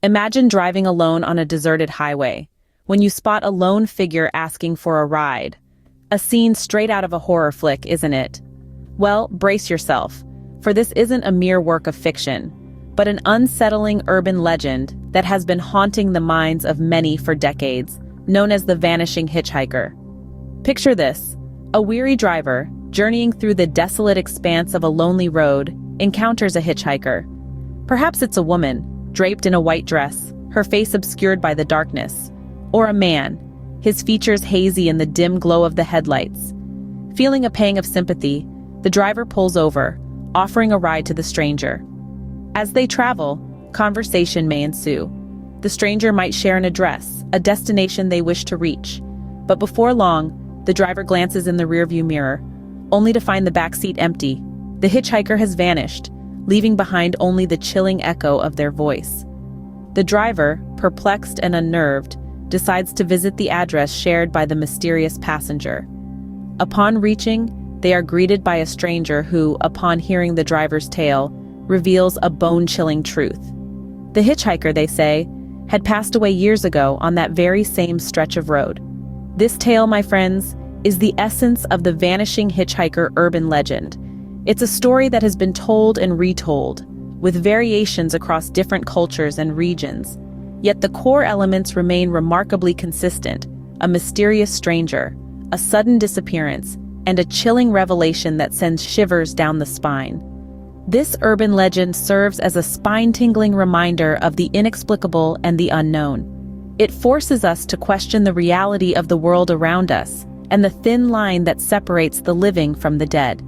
Imagine driving alone on a deserted highway, when you spot a lone figure asking for a ride. A scene straight out of a horror flick, isn't it? Well, brace yourself, for this isn't a mere work of fiction, but an unsettling urban legend that has been haunting the minds of many for decades, known as the Vanishing Hitchhiker. Picture this: a weary driver, journeying through the desolate expanse of a lonely road, encounters a hitchhiker. Perhaps it's a woman, draped in a white dress, her face obscured by the darkness, or a man, his features hazy in the dim glow of the headlights. Feeling a pang of sympathy, the driver pulls over, offering a ride to the stranger. As they travel, conversation may ensue. The stranger might share an address, a destination they wish to reach. But before long, the driver glances in the rearview mirror, only to find the backseat empty. The hitchhiker has vanished, leaving behind only the chilling echo of their voice. The driver, perplexed and unnerved, decides to visit the address shared by the mysterious passenger. Upon reaching, they are greeted by a stranger who, upon hearing the driver's tale, reveals a bone-chilling truth. The hitchhiker, they say, had passed away years ago on that very same stretch of road. This tale, my friends, is the essence of the Vanishing Hitchhiker urban legend. It's a story that has been told and retold, with variations across different cultures and regions. Yet the core elements remain remarkably consistent: a mysterious stranger, a sudden disappearance, and a chilling revelation that sends shivers down the spine. This urban legend serves as a spine-tingling reminder of the inexplicable and the unknown. It forces us to question the reality of the world around us and the thin line that separates the living from the dead.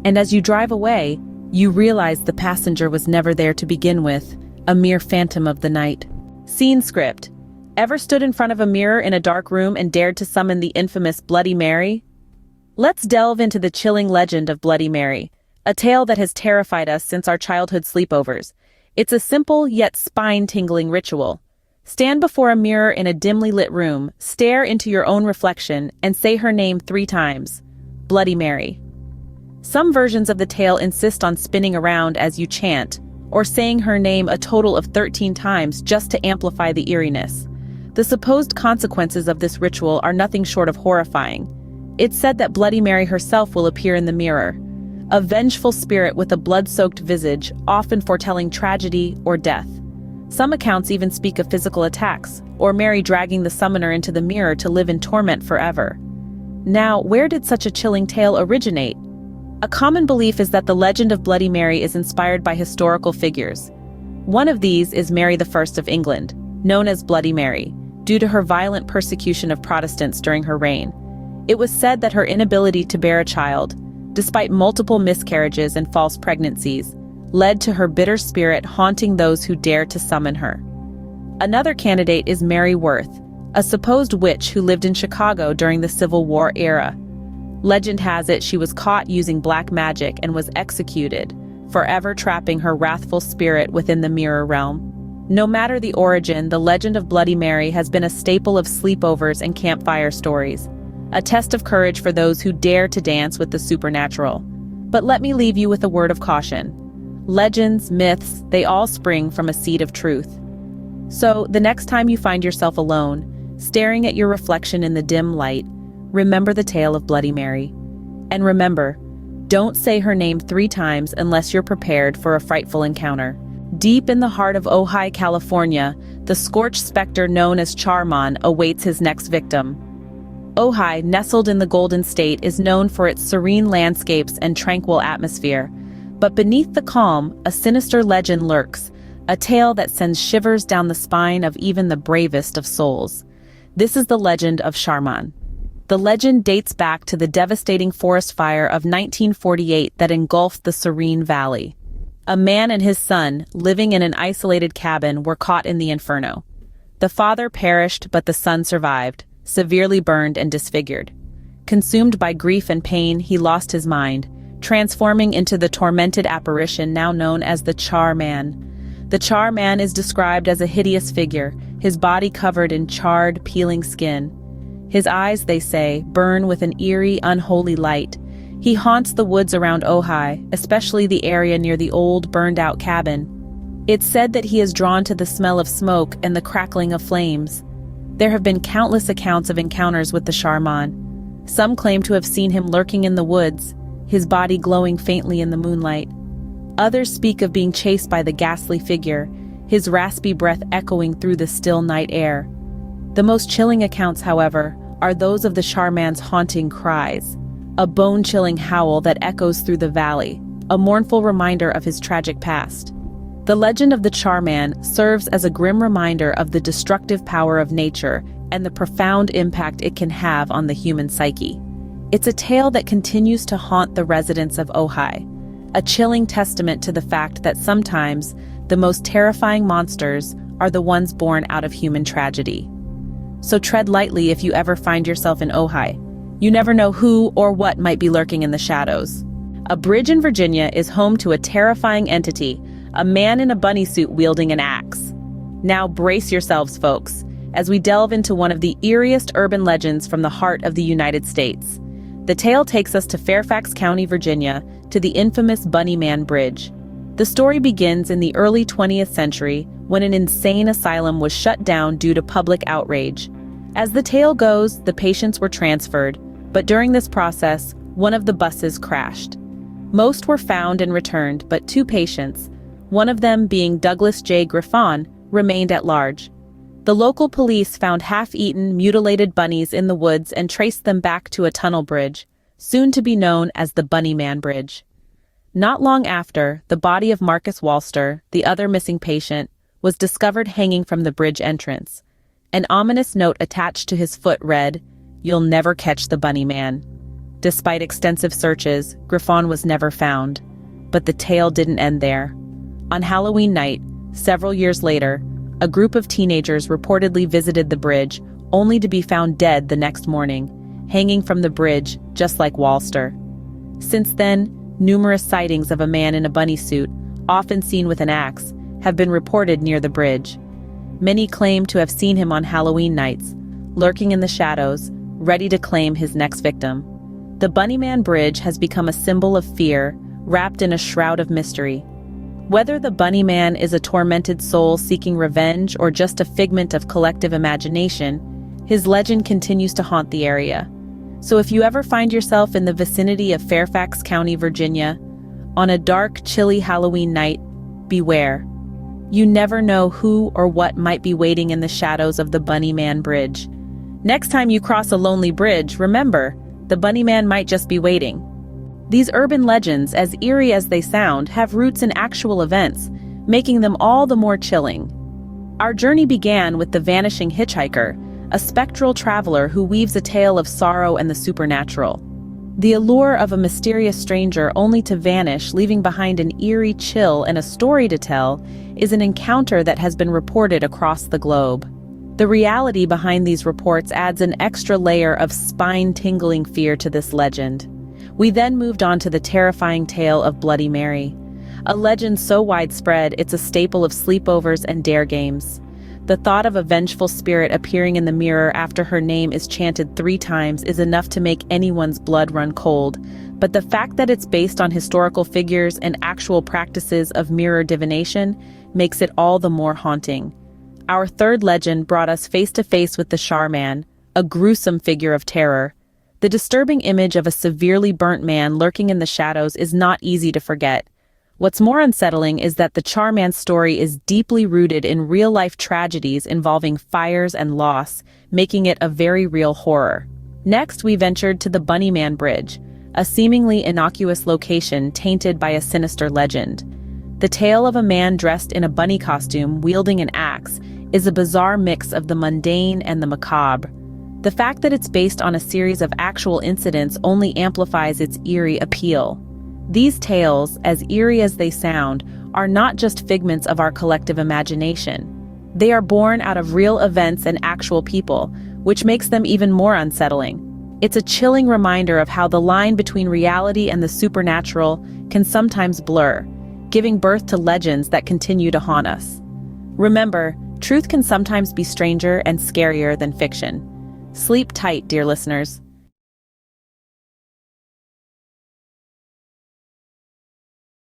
And as you drive away, you realize the passenger was never there to begin with, a mere phantom of the night. Scene script. Ever stood in front of a mirror in a dark room and dared to summon the infamous Bloody Mary? Let's delve into the chilling legend of Bloody Mary, a tale that has terrified us since our childhood sleepovers. It's a simple yet spine-tingling ritual. Stand before a mirror in a dimly lit room, stare into your own reflection, and say her name 3 times. Bloody Mary. Some versions of the tale insist on spinning around as you chant, or saying her name a total of 13 times just to amplify the eeriness. The supposed consequences of this ritual are nothing short of horrifying. It's said that Bloody Mary herself will appear in the mirror, a vengeful spirit with a blood-soaked visage, often foretelling tragedy or death. Some accounts even speak of physical attacks, or Mary dragging the summoner into the mirror to live in torment forever. Now, where did such a chilling tale originate? A common belief is that the legend of Bloody Mary is inspired by historical figures. One of these is Mary I of England, known as Bloody Mary, due to her violent persecution of Protestants during her reign. It was said that her inability to bear a child, despite multiple miscarriages and false pregnancies, led to her bitter spirit haunting those who dared to summon her. Another candidate is Mary Worth, a supposed witch who lived in Chicago during the Civil War era. Legend has it she was caught using black magic and was executed, forever trapping her wrathful spirit within the mirror realm. No matter the origin, the legend of Bloody Mary has been a staple of sleepovers and campfire stories, a test of courage for those who dare to dance with the supernatural. But let me leave you with a word of caution. Legends, myths, they all spring from a seed of truth. So, the next time you find yourself alone, staring at your reflection in the dim light, remember the tale of Bloody Mary. And remember, don't say her name 3 times unless you're prepared for a frightful encounter. Deep in the heart of Ojai, California, the scorched specter known as Char-Man awaits his next victim. Ojai, nestled in the Golden State, is known for its serene landscapes and tranquil atmosphere. But beneath the calm, a sinister legend lurks, a tale that sends shivers down the spine of even the bravest of souls. This is the legend of Char-Man. The legend dates back to the devastating forest fire of 1948 that engulfed the serene valley. A man and his son, living in an isolated cabin, were caught in the inferno. The father perished, but the son survived, severely burned and disfigured. Consumed by grief and pain, he lost his mind, transforming into the tormented apparition now known as the Char-Man. The Char-Man is described as a hideous figure, his body covered in charred, peeling skin. His eyes, they say, burn with an eerie, unholy light. He haunts the woods around Ojai, especially the area near the old, burned-out cabin. It's said that he is drawn to the smell of smoke and the crackling of flames. There have been countless accounts of encounters with the Char-Man. Some claim to have seen him lurking in the woods, his body glowing faintly in the moonlight. Others speak of being chased by the ghastly figure, his raspy breath echoing through the still night air. The most chilling accounts, however, are those of the Char-Man's haunting cries, a bone-chilling howl that echoes through the valley, a mournful reminder of his tragic past. The legend of the Char-Man serves as a grim reminder of the destructive power of nature and the profound impact it can have on the human psyche. It's a tale that continues to haunt the residents of Ojai, a chilling testament to the fact that sometimes the most terrifying monsters are the ones born out of human tragedy. So tread lightly if you ever find yourself in Ojai. You never know who or what might be lurking in the shadows. A bridge in Virginia is home to a terrifying entity, a man in a bunny suit wielding an axe. Now brace yourselves, folks, as we delve into one of the eeriest urban legends from the heart of the United States. The tale takes us to Fairfax County, Virginia, to the infamous Bunny Man Bridge. The story begins in the early 20th century when an insane asylum was shut down due to public outrage. As the tale goes, the patients were transferred, but during this process, one of the buses crashed. Most were found and returned, but 2 patients, one of them being Douglas J. Griffon, remained at large. The local police found half-eaten, mutilated bunnies in the woods and traced them back to a tunnel bridge, soon to be known as the Bunny Man Bridge. Not long after, the body of Marcus Walster, the other missing patient, was discovered hanging from the bridge entrance. An ominous note attached to his foot read, "You'll never catch the Bunny Man." Despite extensive searches, Griffon was never found. But the tale didn't end there. On Halloween night, several years later, a group of teenagers reportedly visited the bridge, only to be found dead the next morning, hanging from the bridge just like Walster. Since then, numerous sightings of a man in a bunny suit, often seen with an axe, have been reported near the bridge. Many claim to have seen him on Halloween nights, lurking in the shadows, ready to claim his next victim. The Bunny Man Bridge has become a symbol of fear, wrapped in a shroud of mystery. Whether the Bunny Man is a tormented soul seeking revenge or just a figment of collective imagination, his legend continues to haunt the area. So if you ever find yourself in the vicinity of Fairfax County, Virginia, on a dark, chilly Halloween night, beware. You never know who or what might be waiting in the shadows of the Bunny Man Bridge. Next time you cross a lonely bridge, remember, the Bunny Man might just be waiting. These urban legends, as eerie as they sound, have roots in actual events, making them all the more chilling. Our journey began with the Vanishing Hitchhiker, a spectral traveler who weaves a tale of sorrow and the supernatural. The allure of a mysterious stranger only to vanish, leaving behind an eerie chill and a story to tell, is an encounter that has been reported across the globe. The reality behind these reports adds an extra layer of spine-tingling fear to this legend. We then moved on to the terrifying tale of Bloody Mary, a legend so widespread it's a staple of sleepovers and dare games. The thought of a vengeful spirit appearing in the mirror after her name is chanted 3 times is enough to make anyone's blood run cold, but the fact that it's based on historical figures and actual practices of mirror divination makes it all the more haunting. Our third legend brought us face to face with the Char-Man, a gruesome figure of terror. The disturbing image of a severely burnt man lurking in the shadows is not easy to forget. What's more unsettling is that the Char-Man story is deeply rooted in real-life tragedies involving fires and loss, making it a very real horror. Next, we ventured to the Bunny Man Bridge, a seemingly innocuous location tainted by a sinister legend. The tale of a man dressed in a bunny costume wielding an axe is a bizarre mix of the mundane and the macabre. The fact that it's based on a series of actual incidents only amplifies its eerie appeal. These tales, as eerie as they sound, are not just figments of our collective imagination. They are born out of real events and actual people, which makes them even more unsettling. It's a chilling reminder of how the line between reality and the supernatural can sometimes blur, giving birth to legends that continue to haunt us. Remember, truth can sometimes be stranger and scarier than fiction. Sleep tight, dear listeners.